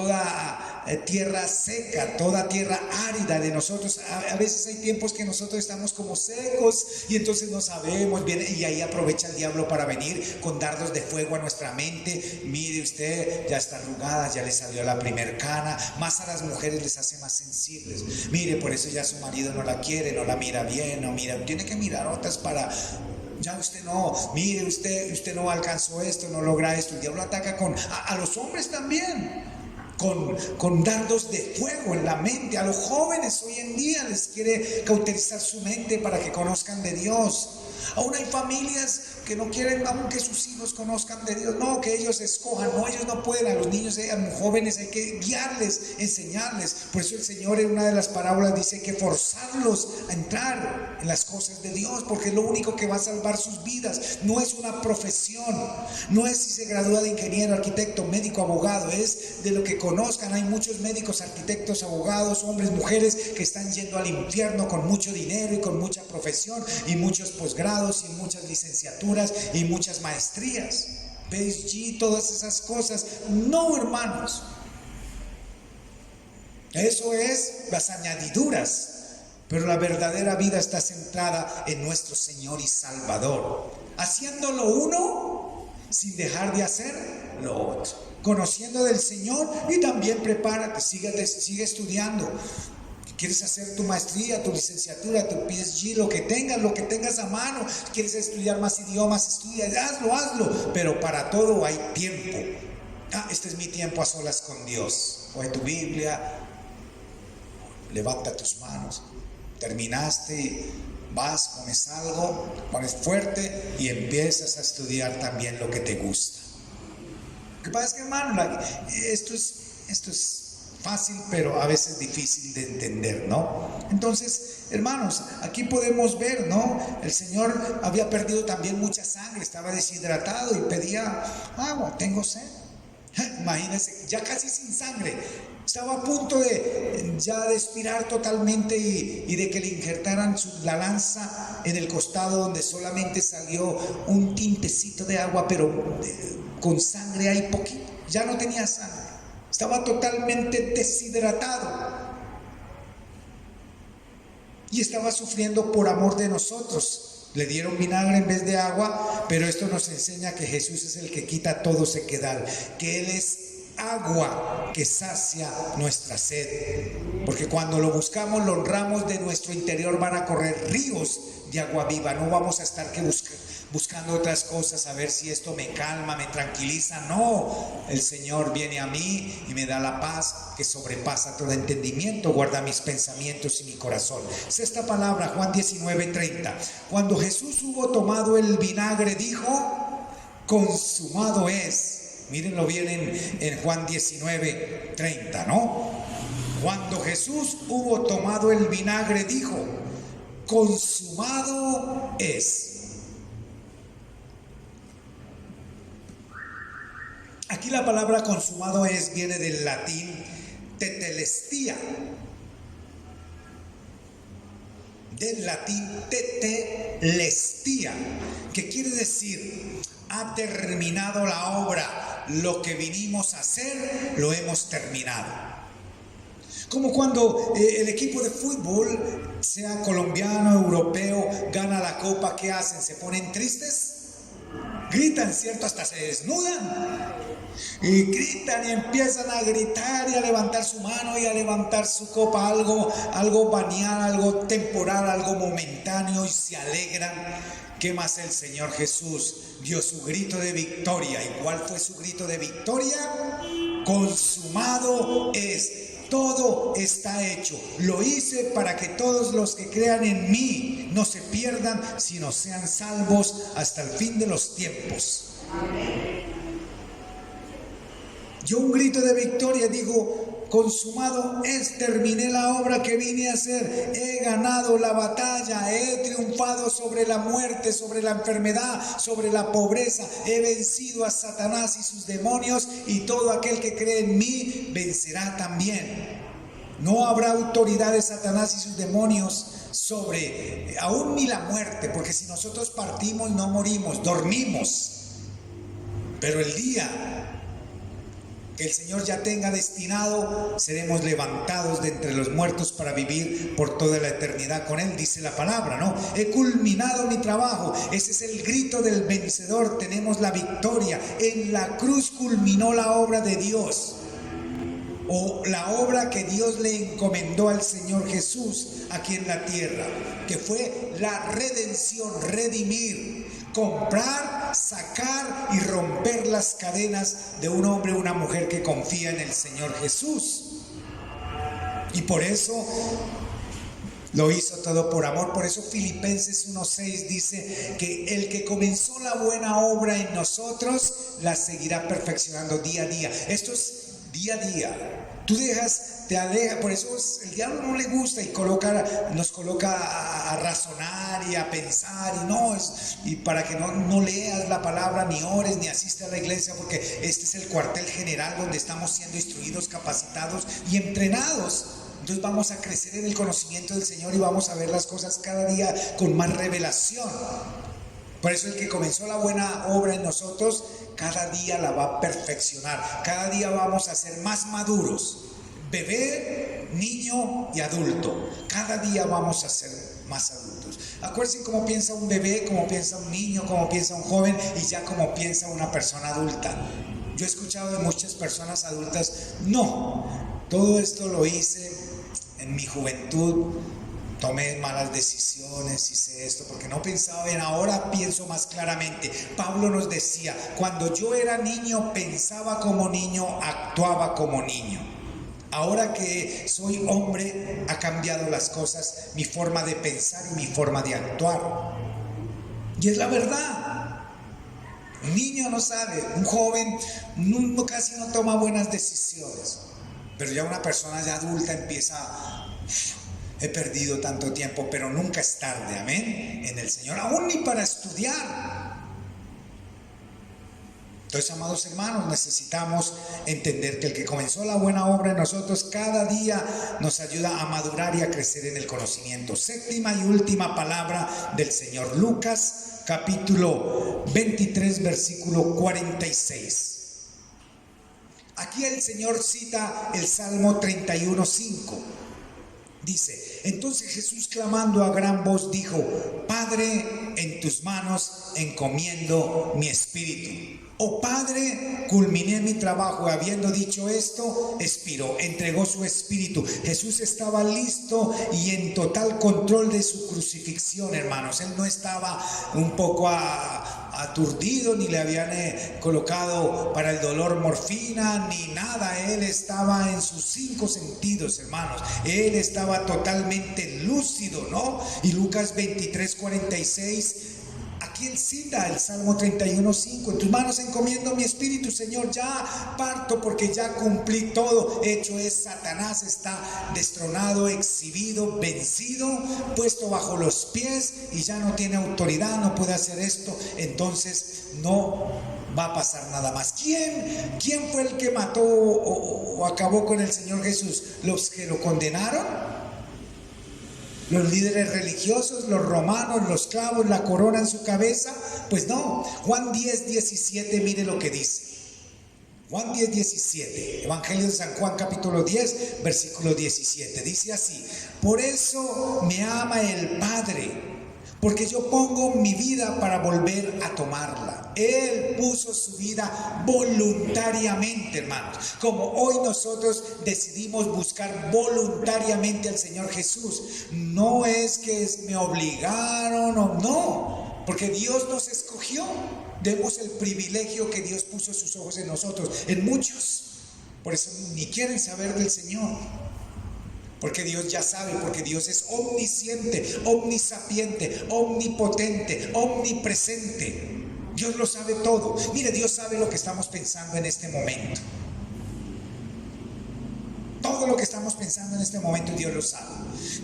tierra seca, toda tierra árida de nosotros. A veces hay tiempos que nosotros estamos como secos y entonces no sabemos, viene, y ahí aprovecha el diablo para venir con dardos de fuego a nuestra mente. Mire usted, ya está arrugada, ya le salió la primer cana. Más a las mujeres les hace más sensibles. Mire, por eso ya su marido no la quiere, no la mira bien, no mira, tiene que mirar otras para... Ya usted no, mire usted no alcanzó esto, no logra esto. El diablo ataca a los hombres también, con dardos de fuego en la mente. A los jóvenes hoy en día les quiere cauterizar su mente para que conozcan de Dios. Aún hay familias que no quieren aún que sus hijos conozcan de Dios, no, que ellos escojan, no, ellos no pueden. A los niños, a los jóvenes hay que guiarles, enseñarles. Por eso el Señor en una de las parábolas dice que forzarlos a entrar en las cosas de Dios, porque es lo único que va a salvar sus vidas. No es una profesión, no es si se gradúa de ingeniero, arquitecto, médico, abogado, es de lo que conozcan. Hay muchos médicos, arquitectos, abogados, hombres, mujeres que están yendo al infierno con mucho dinero y con mucha profesión y muchos posgrados y muchas licenciaturas y muchas maestrías, PhD, todas esas cosas. No, hermanos, eso es las añadiduras, pero la verdadera vida está centrada en nuestro Señor y Salvador, haciendo lo uno sin dejar de hacer lo otro, conociendo del Señor. Y también prepárate, sigue estudiando. ¿Quieres hacer tu maestría, tu licenciatura, tu PhD, lo que tengas a mano? ¿Quieres estudiar más idiomas? Estudia, hazlo, pero para todo hay tiempo. Este es mi tiempo a solas con Dios. Coge tu Biblia, levanta tus manos. Terminaste, vas, comes algo, pones fuerte y empiezas a estudiar también lo que te gusta. Lo que pasa es que, hermano, esto es fácil, pero a veces difícil de entender, ¿no? Entonces, hermanos, aquí podemos ver, ¿no? El Señor había perdido también mucha sangre, estaba deshidratado y pedía agua. Tengo sed. Imagínense, ya casi sin sangre, estaba a punto de expirar totalmente y de que le injertaran la lanza en el costado, donde solamente salió un tintecito de agua, pero con sangre ahí poquito. Ya no tenía sangre. Estaba totalmente deshidratado y estaba sufriendo por amor de nosotros. Le dieron vinagre en vez de agua, pero esto nos enseña que Jesús es el que quita todo sequedad, que Él es agua que sacia nuestra sed, porque cuando lo buscamos, lo honramos, de nuestro interior van a correr ríos de agua viva. No vamos a estar buscando otras cosas, a ver si esto me calma, me tranquiliza. No, el Señor viene a mí y me da la paz que sobrepasa todo entendimiento, guarda mis pensamientos y mi corazón. Es esta palabra, Juan 19:30. Cuando Jesús hubo tomado el vinagre, dijo: consumado es. Mírenlo bien en Juan 19:30, ¿no? Cuando Jesús hubo tomado el vinagre, dijo: consumado es. Aquí la palabra consumado es viene del latín tetelestia. Del latín tetelestia, que quiere decir: ha terminado la obra, lo que vinimos a hacer lo hemos terminado. Como cuando el equipo de fútbol, sea colombiano, europeo, gana la copa, ¿qué hacen? ¿Se ponen tristes? Gritan, ¿cierto? Hasta se desnudan y gritan y empiezan a gritar y a levantar su mano y a levantar su copa, algo banal, algo temporal, algo momentáneo, y se alegran. ¿Qué más? El Señor Jesús dio su grito de victoria. ¿Y cuál fue su grito de victoria? Consumado es. todo está hecho. Lo hice para que todos los que crean en mí no se pierdan, sino sean salvos hasta el fin de los tiempos. Yo un grito de victoria digo: consumado es, terminé la obra que vine a hacer, he ganado la batalla, he triunfado sobre la muerte, sobre la enfermedad, sobre la pobreza, he vencido a Satanás y sus demonios, y todo aquel que cree en mí vencerá también. No habrá autoridad de Satanás y sus demonios sobre aún ni la muerte, porque si nosotros partimos no morimos, dormimos. Pero el día que el Señor ya tenga destinado, seremos levantados de entre los muertos para vivir por toda la eternidad con Él, dice la palabra, ¿no? He culminado mi trabajo. Ese es el grito del vencedor. Tenemos la victoria. En la cruz culminó la obra de Dios, o la obra que Dios le encomendó al Señor Jesús aquí en la tierra, que fue la redención, redimir, comprar, sacar y romper las cadenas de un hombre o una mujer que confía en el Señor Jesús. Y por eso lo hizo todo por amor. Por eso Filipenses 1:6 dice que el que comenzó la buena obra en nosotros la seguirá perfeccionando día a día. Esto es día a día. Tú te alejas. Por eso el diablo no le gusta y nos coloca a razonar y a pensar, y para que no leas la palabra, ni ores, ni asistas a la iglesia, porque este es el cuartel general donde estamos siendo instruidos, capacitados y entrenados. Entonces vamos a crecer en el conocimiento del Señor y vamos a ver las cosas cada día con más revelación. Por eso el que comenzó la buena obra en nosotros, cada día la va a perfeccionar. Cada día vamos a ser más maduros. Bebé, niño y adulto. Cada día vamos a ser más adultos. Acuérdense cómo piensa un bebé, cómo piensa un niño, cómo piensa un joven y ya cómo piensa una persona adulta. Yo he escuchado de muchas personas adultas: no, todo esto lo hice en mi juventud. Tomé malas decisiones, hice esto porque no pensaba bien, ahora pienso más claramente. Pablo nos decía: cuando yo era niño pensaba como niño, actuaba como niño. Ahora que soy hombre, ha cambiado las cosas, mi forma de pensar y mi forma de actuar. Y es la verdad. Un niño no sabe, un joven casi no toma buenas decisiones. Pero ya una persona ya adulta empieza: he perdido tanto tiempo, pero nunca es tarde, amén, en el Señor, aún ni para estudiar. Entonces, amados hermanos, necesitamos entender que el que comenzó la buena obra en nosotros cada día nos ayuda a madurar y a crecer en el conocimiento. Séptima y última palabra del Señor, Lucas capítulo 23 versículo 46. Aquí el Señor cita el Salmo 31:5. Dice: entonces Jesús, clamando a gran voz, dijo: Padre, en tus manos encomiendo mi espíritu. Oh Padre, culminé mi trabajo. Habiendo dicho esto, expiró, entregó su espíritu. Jesús estaba listo y en total control de su crucifixión, hermanos. Él no estaba un poco aturdido, ni le habían colocado para el dolor morfina, ni nada. Él estaba en sus 5 sentidos, hermanos. Él estaba totalmente lúcido, ¿no? Y Lucas 23:46, aquí él cita el Salmo 31:5. En tus manos encomiendo mi espíritu, Señor. Ya parto porque ya cumplí todo. Hecho es, Satanás está destronado, exhibido, vencido, puesto bajo los pies y ya no tiene autoridad, no puede hacer esto. Entonces no va a pasar nada más. ¿Quién fue el que mató o acabó con el Señor Jesús? ¿Los que lo condenaron? ¿Los líderes religiosos, los romanos, los clavos, la corona en su cabeza? Pues no. Juan 10:17, mire lo que dice. Juan 10:17, Evangelio de San Juan capítulo 10 versículo 17, dice así: por eso me ama el Padre, porque yo pongo mi vida para volver a tomarla. Él puso su vida voluntariamente, hermanos. Como hoy nosotros decidimos buscar voluntariamente al Señor Jesús. No es que me obligaron o no, porque Dios nos escogió. Demos el privilegio que Dios puso sus ojos en nosotros, en muchos. Por eso ni quieren saber del Señor. Porque Dios ya sabe, porque Dios es omnisciente, omnisapiente, omnipotente, omnipresente. Dios lo sabe todo. Mire, Dios sabe lo que estamos pensando en este momento. Todo lo que estamos pensando en este momento, Dios lo sabe.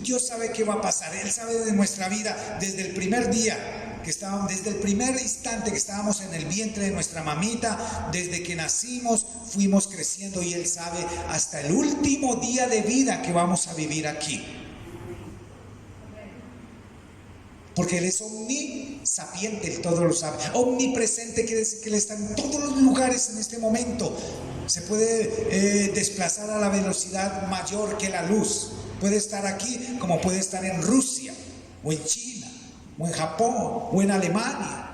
Dios sabe qué va a pasar. Él sabe de nuestra vida desde el primer día que estábamos, desde el primer instante que estábamos en el vientre de nuestra mamita, desde que nacimos, fuimos creciendo, y Él sabe hasta el último día de vida que vamos a vivir aquí. Porque Él es omnisapiente, Él todo lo sabe. Omnipresente quiere decir que Él está en todos los lugares en este momento. Se puede desplazar a la velocidad mayor que la luz. Puede estar aquí como puede estar en Rusia, o en China, o en Japón, o en Alemania.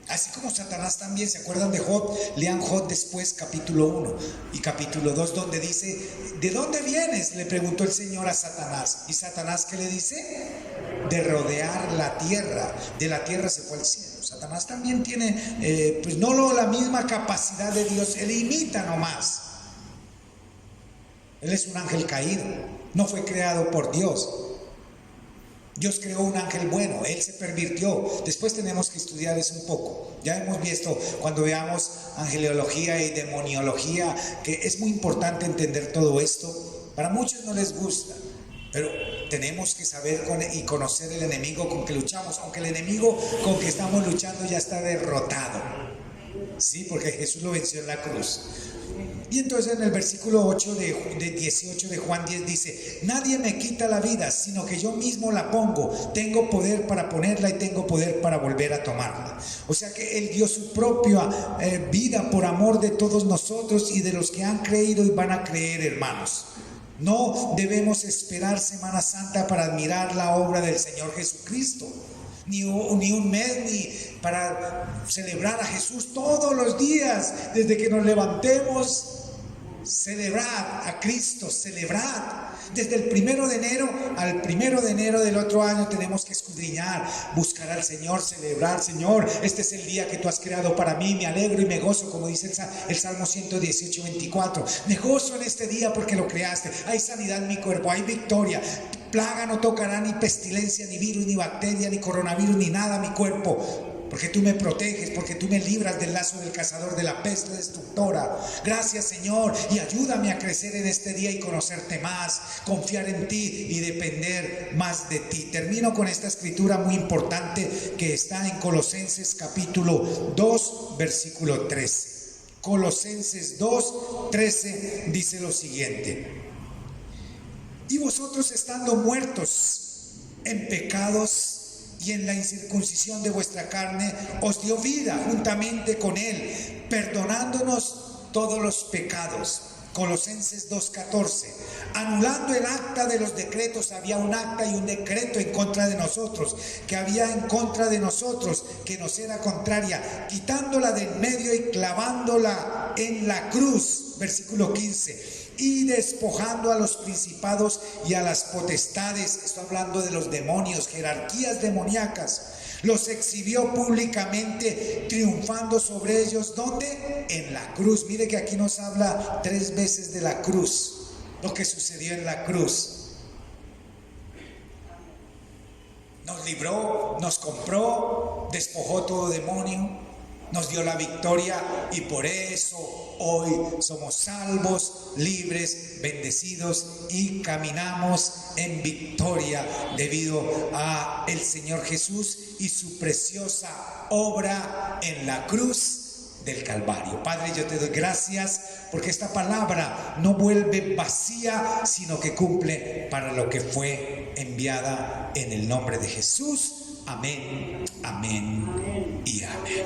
Así como Satanás también. ¿Se acuerdan de Job? Lean Job después, capítulo 1 y capítulo 2, donde dice: ¿de dónde vienes?, le preguntó el Señor a Satanás. ¿Y Satanás qué le dice? De rodear la tierra. De la tierra se fue al cielo. Satanás también tiene, pues no la misma capacidad de Dios. Él imita nomás. Él es un ángel caído. No fue creado por Dios. Dios creó un ángel bueno, Él se pervirtió. Después tenemos que estudiar eso un poco. Ya hemos visto, cuando veamos angelología y demoniología, que es muy importante entender todo esto. Para muchos no les gusta, pero tenemos que saber y conocer el enemigo con que luchamos, aunque el enemigo con que estamos luchando ya está derrotado. Sí, porque Jesús lo venció en la cruz. Y entonces en el versículo 8 de 18 de Juan 10 dice: nadie me quita la vida, sino que yo mismo la pongo. Tengo poder para ponerla y tengo poder para volver a tomarla. O sea que Él dio su propia vida por amor de todos nosotros y de los que han creído y van a creer, hermanos. No debemos esperar Semana Santa para admirar la obra del Señor Jesucristo. Ni un mes, ni para celebrar a Jesús todos los días, desde que nos levantemos. Celebrad a Cristo, celebrad. Desde el 1 de enero al 1 de enero del otro año tenemos que escudriñar, buscar al Señor, celebrar. Señor, este es el día que tú has creado para mí, me alegro y me gozo, como dice el Salmo 118, 24. Me gozo en este día porque lo creaste. Hay sanidad en mi cuerpo, hay victoria. Plaga no tocará, ni pestilencia, ni virus, ni bacteria, ni coronavirus, ni nada a mi cuerpo. Porque tú me proteges, porque tú me libras del lazo del cazador, de la peste destructora. Gracias, Señor, y ayúdame a crecer en este día y conocerte más, confiar en ti y depender más de ti. Termino con esta escritura muy importante que está en Colosenses capítulo 2, versículo 13. Colosenses 2, 13 dice lo siguiente: y vosotros, estando muertos en pecados y en la incircuncisión de vuestra carne, os dio vida juntamente con Él, perdonándonos todos los pecados. Colosenses 2:14. Anulando el acta de los decretos. Había un acta y un decreto en contra de nosotros, que había en contra de nosotros, que nos era contraria, quitándola del medio y clavándola en la cruz. Versículo 15. Y despojando a los principados y a las potestades, estoy hablando de los demonios, jerarquías demoníacas, los exhibió públicamente, triunfando sobre ellos. ¿Dónde? En la cruz. Mire que aquí nos habla 3 veces de la cruz, lo que sucedió en la cruz. Nos libró, nos compró, despojó todo demonio, nos dio la victoria, y por eso hoy somos salvos, libres, bendecidos y caminamos en victoria debido a el Señor Jesús y su preciosa obra en la cruz del Calvario. Padre, yo te doy gracias porque esta palabra no vuelve vacía, sino que cumple para lo que fue enviada, en el nombre de Jesús. Amén, amén y amén.